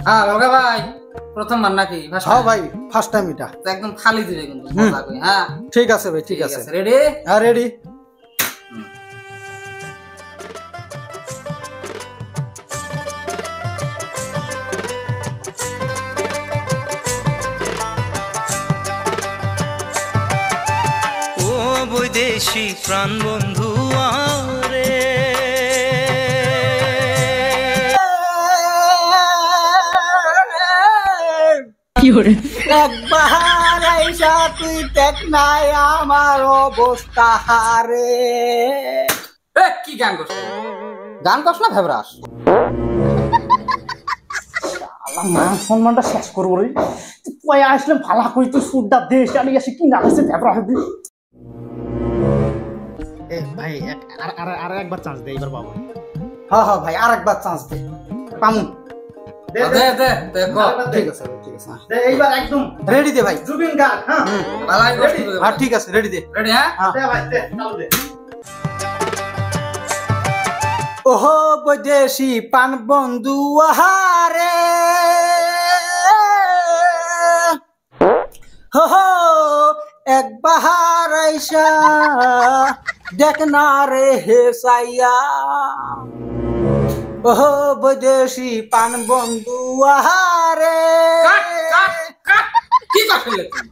হ্যাঁ বলগা ভাই প্রথমবার নাকি? হ্যাঁ ভাই ফার্স্ট টাইম এটা। একদম খালি দিবে কিন্তু মজা করে। হ্যাঁ ঠিক আছে ভাই, ঠিক আছে। রেডি? হ্যাঁ রেডি। ও বৈদেশি প্রাণ বন্ধু আরে একবার আইসা তুই দেখ নাই আমার অবস্থা হারে। কি গান করছ? গান করছ না ভেবরাস? মান সম্মানটা শেষ করবো রে। তুই আসলে ভালো কই তুই সুরটা দেশ আমি এসে কি না আছে ভেবরা হবি। এ ভাই আর একবার চান্স দে এবার বাবু। হ্যাঁ হ্যাঁ ভাই আরেকবার চান্স দে। পামু দে দে দে দেখো। ঠিক আছে ঠিক আছে। দে এইবার একদম রেডি দে ভাই। জুবিন গার্গ। হ্যাঁ ভালাই রেডি। হ্যাঁ ঠিক আছে রেডি দে। রেডি? হ্যাঁ দে ভাই দে চালু দে। ওহো বৈদেশি পান বন্ধু আহারে হো একবার আইসা দেখ না রে হে সাইয়া। ওহো বৈদেশি পান বন্ধু আহারে। কি করলে তুই?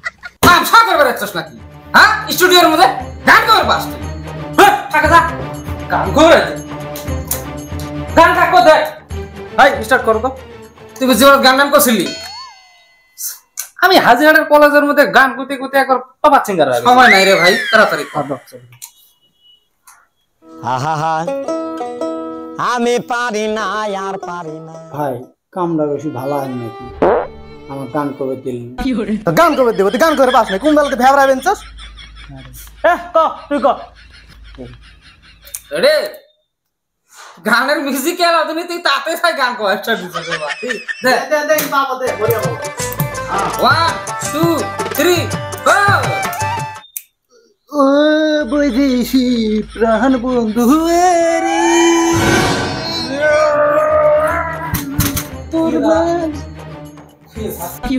তামসা করবে রাখছস নাকি? হ্যাঁ স্টুডিওর মধ্যে গান করবে পাস তুই? টাকা দা গান করে গান কাকো দে। ভাই স্টার্ট করো তো। তুই জীবন গান গান করছিলি? আমি হাজিরাটের কলেজের মধ্যে গান করতে করতে একবার বাবা সিঙ্গার হবে। সময় নাই রে ভাই, তাড়াতাড়ি কর। আহা আমি পারি না আর পারি না। ভাই কামটা বেশি ভালো হয় নাকি? আমার গান কবে দিল? গান কবে দেব? তুই গান করে পাস না কোন বেলাতে ভেবরা বেনছস? ক তুই ক। রে গানের মিউজিক এলা তুমি তুই তাতে চাই গান কর একটা মিউজিক বাবা। দে দে দে বাবা দে বড়িয়া বাবা। 1 2 3 গো। ও বৈদেশি প্রাণ বন্ধু রে তোর কি